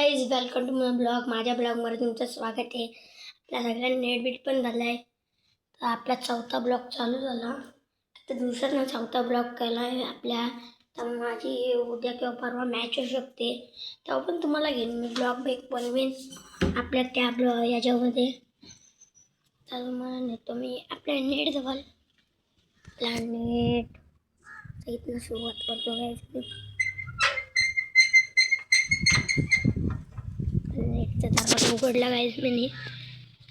Guys, welcome to my blog. माझ्या ब्लॉगमध्ये तुमचं स्वागत आहे. आपल्या सगळ्यांना नेट बीट पण झालं आहे. तर आपला चौथा ब्लॉग चालू झाला. तर दुसऱ्यानं चौथा ब्लॉग केला आहे आपल्या. तर माझी उद्या किंवा परवा मॅच होऊ शकते, तेव्हा पण तुम्हाला घेईन मी ब्लॉग बनवेन आपल्या त्या याच्यामध्ये. तर तुम्हाला नेतो मी आपल्या नेट जवळ. आपला नेट इथनं सुरुवात करतो गाईज. नेटचा दरवाजा उघडला गाईज मी.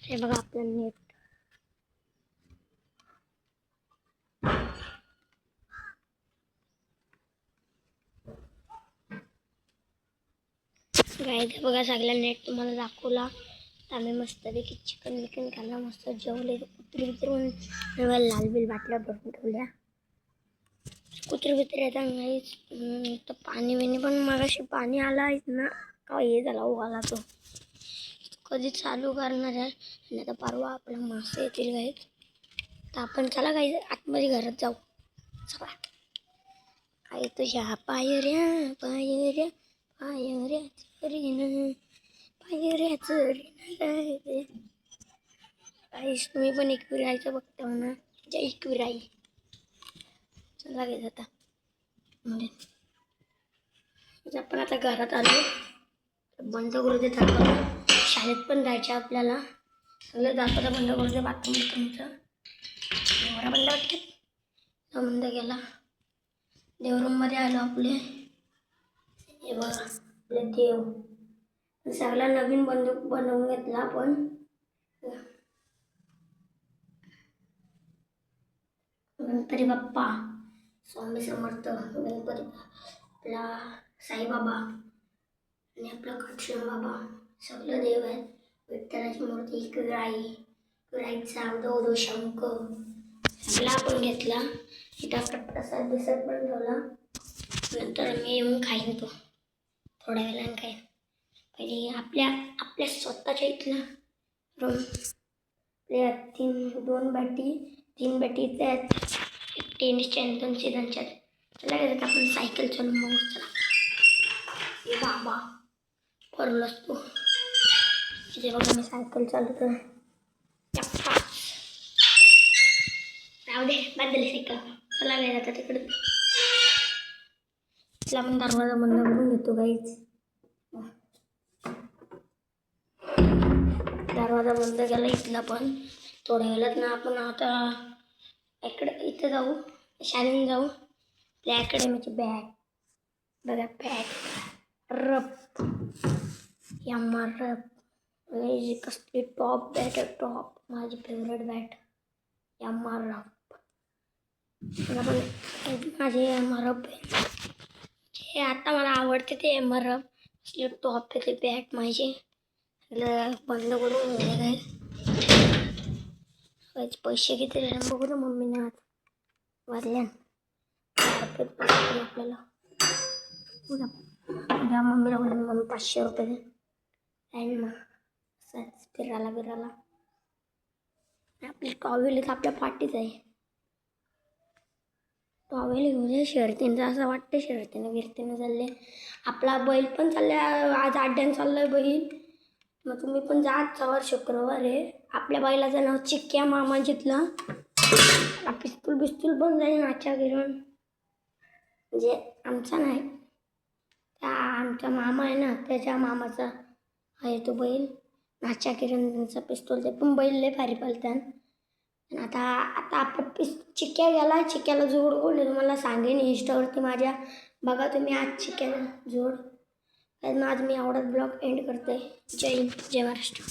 हे बघा आपलं नेट. गाईज बघा सगळ्या नेट तुम्हाला दाखवला. आम्ही मस्तपैकी चिकन बिकन खाल्ला, मस्त जेवले. कुत्री बित्री म्हणून लाल बिल बाटल्या भरून ठेवल्या. कुत्री बित्री येतात गाईज. तर पाणी बिणी पण मगाशी पाणी आला आहे ना, का हे झाला आला तो कधी चालू करणार आहे. आणि आता परवा आपल्या मासे येतील गाईज. तर आपण चला गाईज आतमध्ये घरात जाऊ. चला. काय तुझ्या पायऱ्या पायऱ्या पायऱ्या चरीन पायऱ्या चरीन. काहीच तुम्ही पण एकविरायचं बघता ना. जय एकविराई. चला गाईज आता म्हणजे आपण आता घरात आलो. बंद करू दे दरवाजा. शाळेत पण जायचं आपल्याला. सगळं दरवाजा बंद करू दे. बाथरूम तुमचं एवढा बंद वाटत बंद केला. देवरूममध्ये आलो आपले. हे बघा आपले देव. सगळा नवीन बंदूक बनवून घेतला आपण. गणपती बाप्पा, स्वामी समर्थ, गणपती, आपला साईबाबा आणि आपला कृष्ण बाबा सगळं देव आहेत. विठ्ठलाची मूर्ती, किराईचा उदो शंख सगळा आपण घेतला. इथं आपला प्रसाद दिसत पण ठेवला. नंतर मी येऊन खाईन तो थोड्या वेळाने खाईन. पहिले आपल्या स्वतःच्या इथला रूम. आपल्या तीन बॅटी इथे आहेत. एक टेनिसच्या आणि 2 सीझनच्या. चला गेलं आपण सायकल चालून बघू. चला. हे बाबा परलोच तो. इथे बघा मी सायकल चालवतो. राहू दे बदलली सायकल. चला गेलं आता तिकडे. तिला आपण दरवाजा बंद करून घेतो गाईज. दरवाजा बंद केला इथला पण. थोड्या वेळात ना आपण आता इथं जाऊ, शाळेत जाऊ. आपल्या अकॅडमीची बॅग बघा. बॅग रप यम्मा रप. कसली टॉप बॅट आहे. टॉप माझी फेवरेट बॅट यम्मा रप. माझे यम्मा रप हे आता मला आवडते ते यम्मा रप. असले टॉप आहे ते बॅट माझे. बंद करून गेले काय. पैसे किती बघू ना मम्मीने आज वाजल्या आपल्याला. उद्या मम्मीला बोलून मम्मी 500 रुपये दे. आणि मग असंच फिरायला आपली टॉवेल तर आपल्या पाठीच आहे. टॉवेल घेऊन दे. शर्तींचं असं वाटतं शर्तीनं चालले. आपला बैल पण चालले आज. अड्ड्यानं चाललं बैल. मग तुम्ही पण जा. आजचा शुक्रवार आहे. आपल्या बैलाचं नाव चिक्क्या मामा जितला. पिस्तूल पण जाईल नाच्या गिरण. म्हणजे आमचा नाही, त्या आमचा मामा आहे ना, त्याच्या मामाचा आहे तो बैल. नाच्या किरण त्यांचा पिस्तूल. ते पण बैल लय भारी पळतात. आणि आता आपण चिक्क्या गेला. चिक्क्याला जोड कोण आहे तुम्हाला सांगेन इंस्टावरती माझ्या. बघा तुम्ही आज चिक्क्याला जोड. आज मी आवडत ब्लॉग एंड करते. जय हिंद, जय महाराष्ट्र.